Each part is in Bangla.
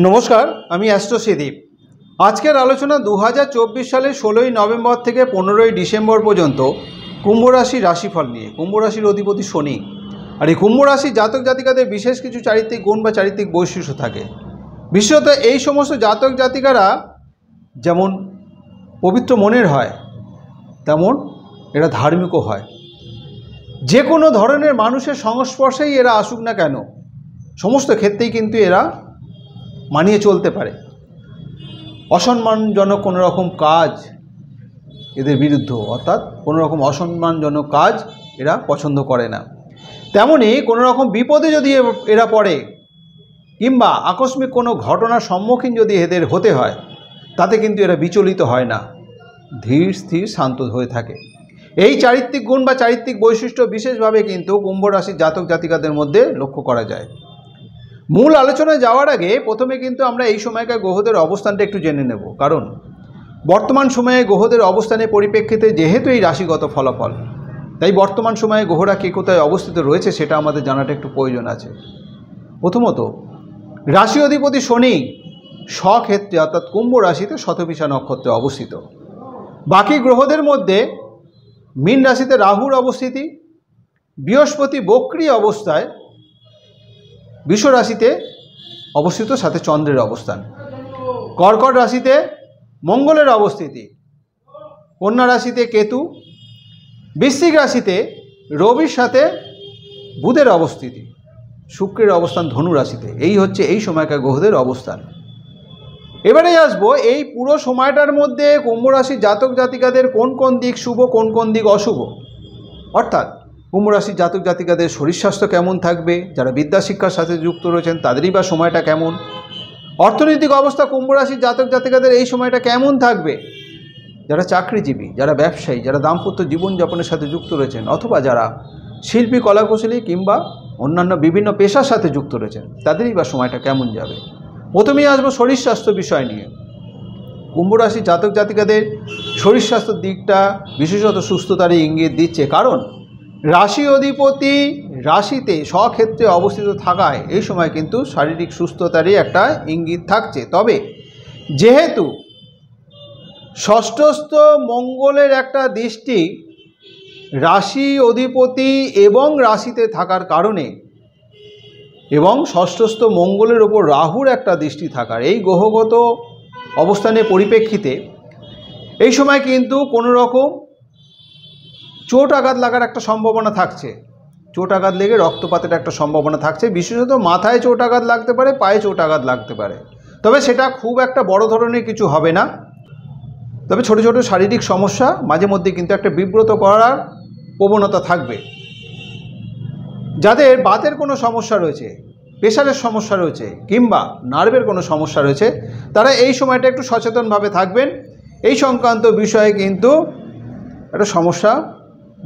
नमस्कार, আমি অ্যাস্ট্রো সুদীপ। আজকের আলোচনা 2024 সালের 16ই নভেম্বর থেকে 15ই ডিসেম্বর পর্যন্ত কুম্ভ রাশির রাশিফল নিয়ে। কুম্ভ রাশির অধিপতি শনি, আর এই কুম্ভ রাশির জাতক জাতিকাদের বিশেষ কিছু চারিত্রিক গুণ বা চারিত্রিক বৈশিষ্ট্য থাকে। বিশেষত এই সমস্ত জাতক জাতিকারা যেমন পবিত্র মনের হয়, তেমন এরা ধার্মিকও হয়। যে কোনো ধরনের মানুষের সংস্পর্শেই এরা আসুক না কেন, সমস্ত ক্ষেত্রেই কিন্তু এরা মানিয়ে চলতে পারে। অসম্মানজনক কোনো রকম কাজ এদের বিরুদ্ধ, অর্থাৎ কোনো রকম অসম্মানজনক কাজ এরা পছন্দ করে না। তেমনই কোনো রকম বিপদে যদি এরা পড়ে কিংবা আকস্মিক কোনো ঘটনার সম্মুখীন যদি এদের হতে হয়, তাতে কিন্তু এরা বিচলিত হয় না, ধীর স্থির শান্ত হয়ে থাকে। এই চারিত্রিক গুণ বা চারিত্রিক বৈশিষ্ট্য বিশেষভাবে কিন্তু কুম্ভ রাশির জাতক জাতিকাদের মধ্যে লক্ষ্য করা যায়। মূল আলোচনায় যাওয়ার আগে প্রথমে কিন্তু আমরা এই সময়কার গ্রহদের অবস্থানটা একটু জেনে নেব, কারণ বর্তমান সময়ে গ্রহদের অবস্থানের পরিপ্রেক্ষিতে যেহেতু এই রাশিগত ফলাফল, তাই বর্তমান সময়ে গ্রহরা কে কোথায় অবস্থিত রয়েছে সেটা আমাদের জানাটা একটু প্রয়োজন আছে। প্রথমত, রাশি অধিপতি শনি স্বক্ষেত্রে অর্থাৎ কুম্ভ রাশিতে শতভিষা নক্ষত্রে অবস্থিত। বাকি গ্রহদের মধ্যে মীন রাশিতে রাহুর অবস্থিতি, বৃহস্পতি বক্রী অবস্থায় বৃষ রাশিতে অবস্থিত, সাথে চন্দ্রের অবস্থান। কর্কট রাশিতে মঙ্গলের অবস্থিতি, কন্যা রাশিতে কেতু, বৃশ্চিক রাশিতে রবির সাথে বুধের অবস্থিতি, শুক্রের অবস্থান ধনু রাশিতে। এই হচ্ছে এই সময়কার গ্রহদের অবস্থান। এবারে আসবো এই পুরো সময়টার মধ্যে কুম্ভ রাশির জাতক জাতিকাদের কোন কোন দিক শুভ, কোন কোন দিক অশুভ। অর্থাৎ কুম্ভ রাশির জাতক জাতিকাদের শরীর স্বাস্থ্য কেমন থাকবে, যারা বিদ্যা শিক্ষার সাথে যুক্ত রয়েছেন তাদেরই বা সময়টা কেমন, অর্থনৈতিক অবস্থা কুম্ভ রাশির জাতক জাতিকাদের এই সময়টা কেমন থাকবে, যারা চাকরিজীবী, যারা ব্যবসায়ী, যারা দাম্পত্য জীবনযাপনের সাথে যুক্ত রয়েছেন, অথবা যারা শিল্পী কলাকুশলী কিংবা অন্যান্য বিভিন্ন পেশার সাথে যুক্ত রয়েছেন তাদেরই বা সময়টা কেমন যাবে। প্রথমেই আসবো শরীর স্বাস্থ্য বিষয় নিয়ে। কুম্ভ রাশির জাতক জাতিকাদের শরীর স্বাস্থ্যের দিকটা বিশেষত সুস্থতারই ইঙ্গিত দিচ্ছে, কারণ রাশি অধিপতি রাশিতে স্বক্ষেত্রে অবস্থিত থাকায় এই সময় কিন্তু শারীরিক সুস্থতারই একটা ইঙ্গিত থাকছে। তবে যেহেতু ষষ্ঠস্থ মঙ্গলের একটা দৃষ্টি রাশি অধিপতি এবং রাশিতে থাকার কারণে, এবং ষষ্ঠস্থ মঙ্গলের ওপর রাহুর একটা দৃষ্টি থাকার এই গ্রহগত অবস্থানের পরিপ্রেক্ষিতে এই সময় কিন্তু কোনো রকম চোট আঘাত লাগার একটা সম্ভাবনা থাকছে। চোট আঘাত লেগে রক্তপাতের একটা সম্ভাবনা থাকছে। বিশেষত মাথায় চোট আঘাত লাগতে পারে, পায়ে চোট আঘাত লাগতে পারে, তবে সেটা খুব একটা বড় ধরনের কিছু হবে না। তবে ছোট ছোট শারীরিক সমস্যা মাঝে মধ্যে কিন্তু একটা বিব্রত করার প্রবণতা থাকবে। যাদের বাতের কোনো সমস্যা রয়েছে, প্রেশারের সমস্যা রয়েছে কিংবা নার্ভের কোনো সমস্যা রয়েছে, তারা এই সময়টা একটু সচেতনভাবে থাকবেন। এই সংক্রান্ত বিষয়ে কিন্তু একটা সমস্যা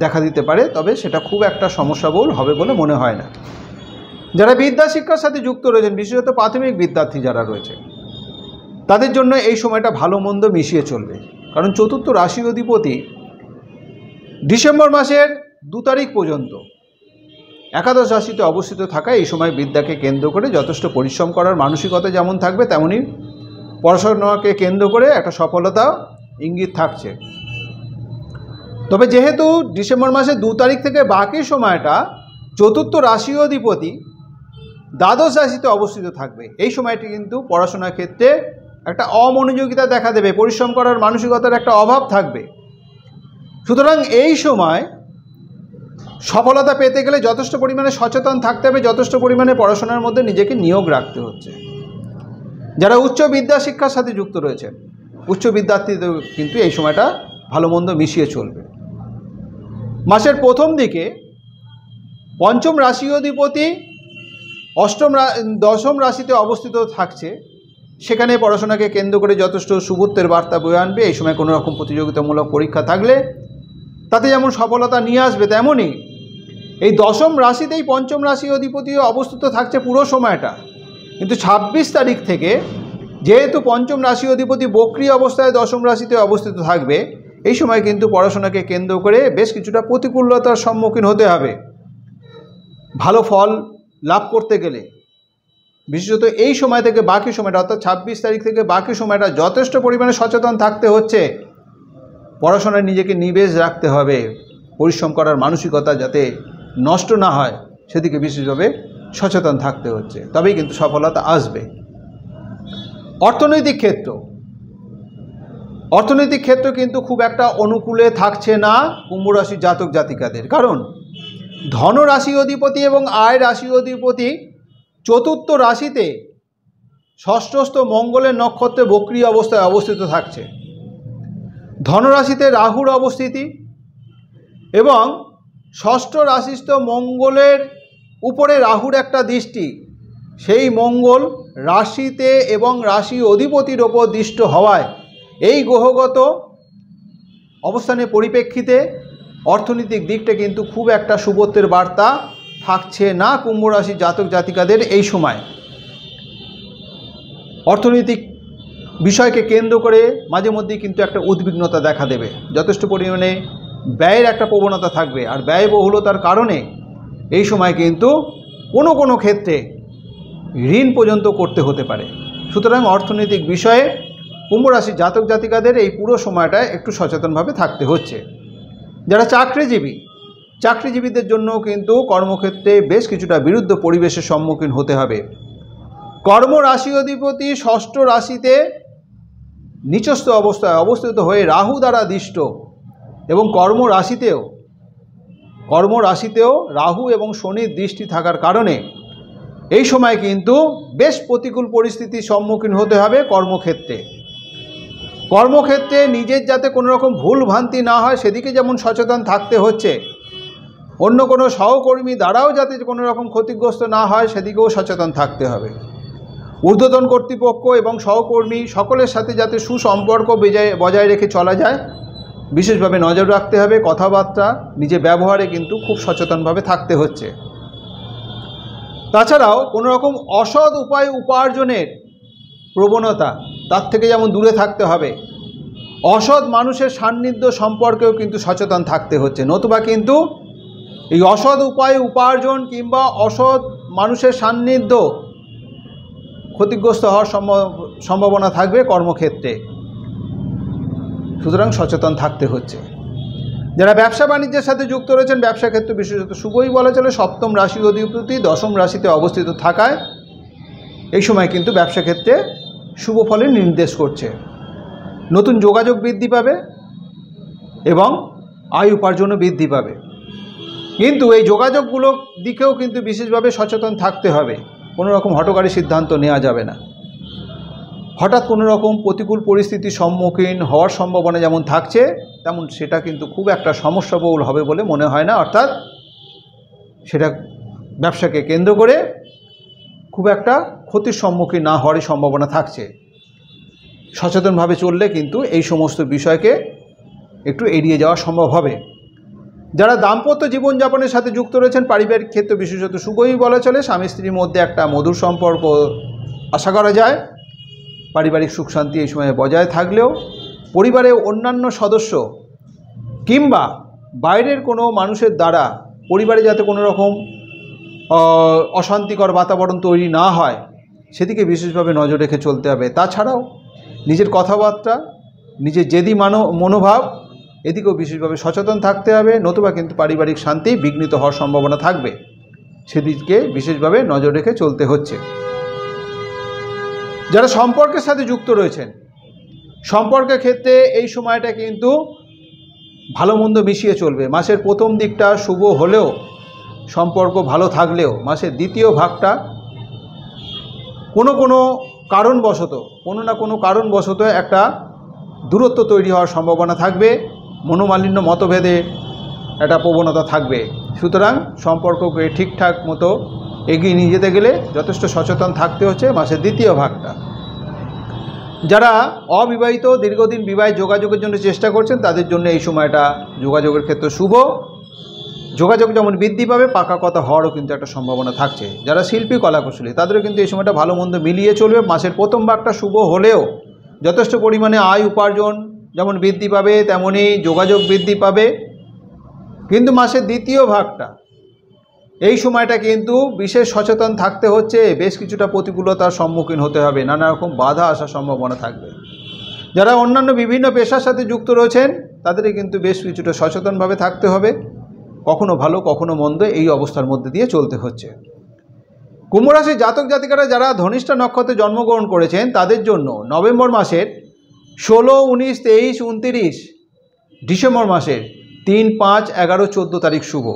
দেখা দিতে পারে, তবে সেটা খুব একটা সমস্যাবহুল হবে বলে মনে হয় না। যারা বিদ্যা শিক্ষার সাথে যুক্ত রয়েছেন, বিশেষত প্রাথমিক বিদ্যার্থী যারা রয়েছে, তাদের জন্য এই সময়টা ভালো মন্দ মিশিয়ে চলবে। কারণ চতুর্থ রাশি অধিপতি ডিসেম্বর মাসের 2 তারিখ পর্যন্ত একাদশ রাশিতে অবস্থিত থাকায় এই সময় বিদ্যাকে কেন্দ্র করে যথেষ্ট পরিশ্রম করার মানসিকতা যেমন থাকবে, তেমনই পড়াশোনাকে কেন্দ্র করে একটা সফলতা ইঙ্গিত থাকছে। তবে যেহেতু ডিসেম্বর মাসের 2 তারিখ থেকে বাকি সময়টা চতুর্থ রাশি অধিপতি দ্বাদশ রাশিতে অবস্থিত থাকবে, এই সময়টি কিন্তু পড়াশোনার ক্ষেত্রে একটা অমনোযোগিতা দেখা দেবে, পরিশ্রম করার মানসিকতার একটা অভাব থাকবে। সুতরাং এই সময় সফলতা পেতে গেলে যথেষ্ট পরিমাণে সচেতন থাকতে হবে, যথেষ্ট পরিমাণে পড়াশোনার মধ্যে নিজেকে নিয়োগ রাখতে হচ্ছে। যারা উচ্চ বিদ্যা শিক্ষার সাথে যুক্ত রয়েছেন, উচ্চ বিদ্যার্থীদের কিন্তু এই সময়টা ভালো মন্দ মিশিয়ে চলবে। মাসের প্রথম দিকে পঞ্চম রাশি অধিপতি দশম রাশিতে অবস্থিত থাকছে, সেখানে পড়াশোনাকে কেন্দ্র করে যথেষ্ট শুভত্বের বার্তা বয়ে আনবে। এই সময় কোনো রকম প্রতিযোগিতামূলক পরীক্ষা থাকলে তাতে যেমন সফলতা নিয়ে আসবে, তেমনই এই দশম রাশিতেই পঞ্চম রাশি অধিপতিও অবস্থিত থাকছে পুরো সময়টা। কিন্তু 26 তারিখ থেকে যেহেতু পঞ্চম রাশি অধিপতি বক্রী অবস্থায় দশম রাশিতে অবস্থিত থাকবে, এই সময় কিন্তু পড়াশোনাকে কেন্দ্র করে বেশ কিছুটা প্রতিকূলতার সম্মুখীন হতে হবে। ভালো ফল লাভ করতে গেলে বিশেষত এই সময় থেকে বাকি সময়টা অর্থাৎ 26 তারিখ থেকে বাকি সময়টা যথেষ্ট পরিমাণে সচেতন থাকতে হচ্ছে। পড়াশোনায় নিজেকে নিবেশ রাখতে হবে, পরিশ্রম করার মানসিকতা যাতে নষ্ট না হয় সেদিকে বিশেষভাবে সচেতন থাকতে হচ্ছে, তবেই কিন্তু সফলতা আসবে। অর্থনৈতিক ক্ষেত্র কিন্তু খুব একটা অনুকূলে থাকছে না কুম্ভ রাশির জাতক জাতিকাদের, কারণ ধন রাশি অধিপতি এবং আয় রাশি অধিপতি চতুর্থ রাশিতে ষষ্ঠস্থ মঙ্গলের নক্ষত্রে বক্রী অবস্থায় অবস্থিত থাকছে। ধনরাশিতে রাহুর অবস্থিতি এবং ষষ্ঠ রাশিস্থ মঙ্গলের উপরে রাহুর একটা দৃষ্টি, সেই মঙ্গল রাশিতে এবং রাশি অধিপতির ওপর দৃষ্ট হওয়ায় এই গ্রহগত অবস্থানের পরিপ্রেক্ষিতে অর্থনৈতিক দিকটা কিন্তু খুব একটা শুভত্বের বার্তা থাকছে না কুম্ভ রাশির জাতক জাতিকাদের এই সময়। অর্থনৈতিক বিষয়কে কেন্দ্র করে মাঝে মধ্যেই কিন্তু একটা উদ্বিগ্নতা দেখা দেবে, যথেষ্ট পরিমাণে ব্যয়ের একটা প্রবণতা থাকবে, আর ব্যয়বহুলতার কারণে এই সময় কিন্তু কোনো ক্ষেত্রে ঋণ পর্যন্ত করতে হতে পারে। সুতরাং অর্থনৈতিক বিষয়ে কুম্ভ রাশির জাতক জাতিকাদের এই পুরো সময়টায় একটু সচেতনভাবে থাকতে হচ্ছে। যারা চাকরিজীবীদের জন্য কিন্তু কর্মক্ষেত্রে বেশ কিছুটা বিরুদ্ধ পরিবেশের সম্মুখীন হতে হবে। কর্ম রাশি অধিপতি ষষ্ঠ রাশিতে নিচস্থ অবস্থায় অবস্থিত হয়ে রাহু দ্বারা দৃষ্ট এবং কর্মরাশিতেও রাহু এবং শনির দৃষ্টি থাকার কারণে এই সময় কিন্তু বেশ প্রতিকূল পরিস্থিতির সম্মুখীন হতে হবে। কর্মক্ষেত্রে নিজের যাতে কোনো রকম ভুল ভ্রান্তি না হয় সেদিকে যেমন সচেতন থাকতে হচ্ছে, অন্য কোনো সহকর্মী দ্বারাও যাতে কোনো রকম ক্ষতিগ্রস্ত না হয় সেদিকেও সচেতন থাকতে হবে। ঊর্ধ্বতন কর্তৃপক্ষ এবং সহকর্মী সকলের সাথে যাতে সুসম্পর্ক বজায় রেখে চলা যায় বিশেষভাবে নজর রাখতে হবে। কথাবার্তা নিজে ব্যবহারে কিন্তু খুব সচেতনভাবে থাকতে হচ্ছে। তাছাড়াও কোনো রকম অসৎ উপায় উপার্জনের প্রবণতা তার থেকে যেমন দূরে থাকতে হবে। অসৎ মানুষের সান্নিধ্য সম্পর্কেও কিন্তু সচেতন থাকতে হচ্ছে, নতুবা কিন্তু এই অসৎ উপায় উপার্জন কিংবা অসৎ মানুষের সান্নিধ্য ক্ষতিগ্রস্ত হওয়ার সম্ভাবনা থাকবে কর্মক্ষেত্রে। সুতরাং সচেতন থাকতে হচ্ছে। যারা ব্যবসা বাণিজ্যের সাথে যুক্ত রয়েছেন ব্যবসা ক্ষেত্রে বিশেষত শুভই বলা চলে। সপ্তম রাশি অধিপতি দশম রাশিতে অবস্থিত থাকায় এই সময় কিন্তু ব্যবসা ক্ষেত্রে শুভ ফলের নির্দেশ করছে। নতুন যোগাযোগ বৃদ্ধি পাবে এবং আয় উপার্জনও বৃদ্ধি পাবে, কিন্তু এই যোগাযোগগুলোর দিকেও কিন্তু বিশেষভাবে সচেতন থাকতে হবে। কোনো রকম হঠকারী সিদ্ধান্ত নেওয়া যাবে না। হঠাৎ কোনো রকম প্রতিকূল পরিস্থিতির সম্মুখীন হওয়ার সম্ভাবনা যেমন থাকছে তেমন সেটা কিন্তু খুব একটা সমস্যাবহুল হবে বলে মনে হয় না, অর্থাৎ সেটা ব্যবসাকে কেন্দ্র করে খুব একটা ক্ষতির সম্মুখীন না হওয়ারই সম্ভাবনা থাকছে। সচেতনভাবে চললে কিন্তু এই সমস্ত বিষয়কে একটু এড়িয়ে যাওয়া সম্ভব হবে। যারা দাম্পত্য জীবনযাপনের সাথে যুক্ত রয়েছেন পারিবারিক ক্ষেত্রে বিশেষত শুভই বলা চলে। স্বামী স্ত্রীর মধ্যে একটা মধুর সম্পর্ক আশা করা যায়। পারিবারিক সুখ শান্তি এই সময়ে বজায় থাকলেও পরিবারের অন্যান্য সদস্য কিংবা বাইরের কোনো মানুষের দ্বারা পরিবারে যাতে কোনো রকম অশান্তিকর বাতাবরণ তৈরি না হয় সেদিকে বিশেষভাবে নজর রেখে চলতে হবে। তাছাড়াও নিজের কথাবার্তা, নিজের জেদি মনোভাব এদিকেও বিশেষভাবে সচেতন থাকতে হবে, নতুবা কিন্তু পারিবারিক শান্তি বিঘ্নিত হওয়ার সম্ভাবনা থাকবে। সেদিকে বিশেষভাবে নজর রেখে চলতে হচ্ছে। যারা সম্পর্কের সাথে যুক্ত রয়েছেন সম্পর্কের ক্ষেত্রে এই সময়টা কিন্তু ভালো মন্দ মিশিয়ে চলবে। মাসের প্রথম দিকটা শুভ হলেও সম্পর্ক ভালো থাকলেও মাসের দ্বিতীয় ভাগটা কোনো না কোনো কারণবশত একটা দূরত্ব তৈরি হওয়ার সম্ভাবনা থাকবে। মনোমালিন্য মতভেদে একটা প্রবণতা থাকবে। সুতরাং সম্পর্ককে ঠিকঠাক মতো এগিয়ে নিয়ে যেতে গেলে যথেষ্ট সচেতন থাকতে হচ্ছে মাসের দ্বিতীয় ভাগটা। যারা অবিবাহিত দীর্ঘদিন বিবাহে যোগাযোগের জন্য চেষ্টা করছেন তাদের জন্য এই সময়টা যোগাযোগের ক্ষেত্রে শুভ। যোগাযোগ যেমন বৃদ্ধি পাবে পাকা কথা হওয়ারও কিন্তু একটা সম্ভাবনা থাকছে। যারা শিল্পী কলাকুশলী তাদেরও কিন্তু এই সময়টা ভালো মন্দ মিলিয়ে চলবে। মাসের প্রথম ভাগটা শুভ হলেও যথেষ্ট পরিমাণে আয় উপার্জন যেমন বৃদ্ধি পাবে তেমনই যোগাযোগ বৃদ্ধি পাবে। কিন্তু মাসের দ্বিতীয় ভাগটা এই সময়টা কিন্তু বিশেষ সচেতন থাকতে হচ্ছে, বেশ কিছুটা প্রতিকূলতার সম্মুখীন হতে হবে, নানা রকম বাধা আসার সম্ভাবনা থাকবে। যারা অন্যান্য বিভিন্ন পেশার সাথে যুক্ত রয়েছেন তাদেরকে কিন্তু বেশ কিছুটা সচেতনভাবে থাকতে হবে, কখনো ভালো কখনো মন্দ এই অবস্থার মধ্যে দিয়ে চলতে হচ্ছে। কুম্ভ রাশির জাতক জাতিকারা যারা ধনিষ্ঠা নক্ষত্রে জন্মগ্রহণ করেছেন তাদের জন্য নভেম্বর মাসের 16, 19, 23, 29, ডিসেম্বর মাসের 3, 5, 11, 14 তারিখ শুভ।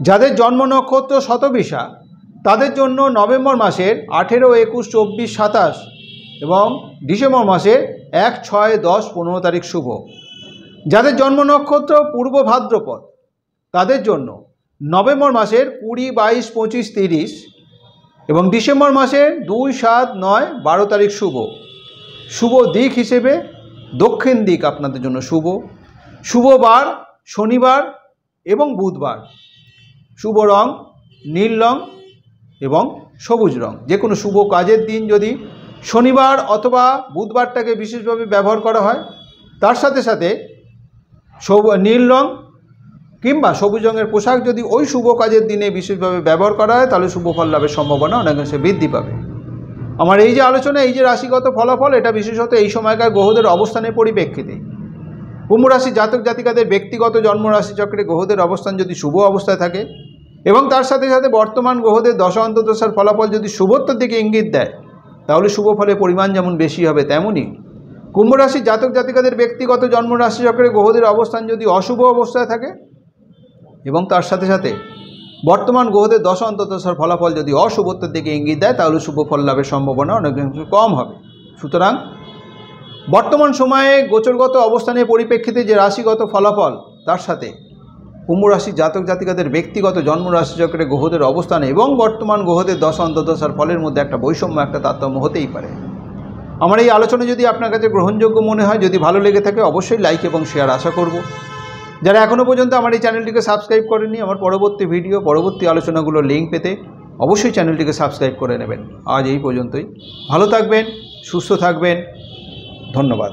যাদের জন্ম নক্ষত্র শতবিশা তাদের জন্য নভেম্বর মাসের 18, 21, 24, 27 এবং ডিসেম্বর মাসের 1, 6, 10, 15 তারিখ শুভ। যাদের জন্ম নক্ষত্র পূর্ব ভাদ্রপদ তাদের জন্য নভেম্বর মাসের 20, 22, 25, 30 এবং ডিসেম্বর মাসের 2, 7, 9, 12 তারিখ শুভ। শুভ দিক হিসেবে দক্ষিণ দিক আপনাদের জন্য শুভ। শুভ বার শনিবার এবং বুধবার। শুভ রং নীল রং এবং সবুজ রং। যে কোনো শুভ কাজের দিন যদি শনিবার অথবা বুধবারটাকে বিশেষভাবে ব্যবহার করা হয়, তার সাথে সাথে নীল রং কিংবা সবুজ রঙের পোশাক যদি ওই শুভ কাজের দিনে বিশেষভাবে ব্যবহার করা হয় তাহলে শুভ ফল লাভের সম্ভাবনা অনেকাংশে বৃদ্ধি পাবে। আমার এই যে আলোচনা, এই যে রাশিগত ফলাফল, এটা বিশেষত এই সময়কার গ্রহদের অবস্থানের পরিপ্রেক্ষিতে। কুম্ভ রাশি জাতক জাতিকাদের ব্যক্তিগত জন্ম রাশিচক্রে গ্রহদের অবস্থান যদি শুভ অবস্থায় থাকে এবং তার সাথে সাথে বর্তমান গ্রহদের দশা অন্তর্দশার ফলাফল যদি শুভত্বের দিকে ইঙ্গিত দেয় তাহলে শুভ ফলের পরিমাণ যেমন বেশি হবে, তেমনই কুম্ভ রাশি জাতক জাতিকাদের ব্যক্তিগত জন্ম রাশিচক্রে গ্রহদের অবস্থান যদি অশুভ অবস্থায় থাকে এবং তার সাথে সাথে বর্তমান গ্রহদের দশা অন্তর্দশার ফলাফল যদি অশুভত্বের দিকে ইঙ্গিত দেয় তাহলে শুভ ফল লাভের সম্ভাবনা অনেকাংশে কম হবে। সুতরাং বর্তমান সময়ে গোচরগত অবস্থানের পরিপ্রেক্ষিতে যে রাশিগত ফলাফল তার সাথে কুম্ভ রাশি জাতক জাতিকাদের ব্যক্তিগত জন্ম রাশিচক্রে গ্রহদের অবস্থান এবং বর্তমান গ্রহদের দশা অন্তর্দশার ফলের মধ্যে একটা বৈষম্য, একটা তারতম্য হতেই পারে। আমার এই আলোচনা যদি আপনার কাছে গ্রহণযোগ্য মনে হয়, যদি ভালো লেগে থাকে, অবশ্যই লাইক এবং শেয়ার আশা করব। যারা এখনও পর্যন্ত আমার এই চ্যানেলটিকে সাবস্ক্রাইব করেননি, আমার পরবর্তী ভিডিও পরবর্তী আলোচনাগুলোর লিঙ্ক পেতে অবশ্যই চ্যানেলটিকে সাবস্ক্রাইব করে নেবেন। আজ এই পর্যন্তই। ভালো থাকবেন, সুস্থ থাকবেন, ধন্যবাদ।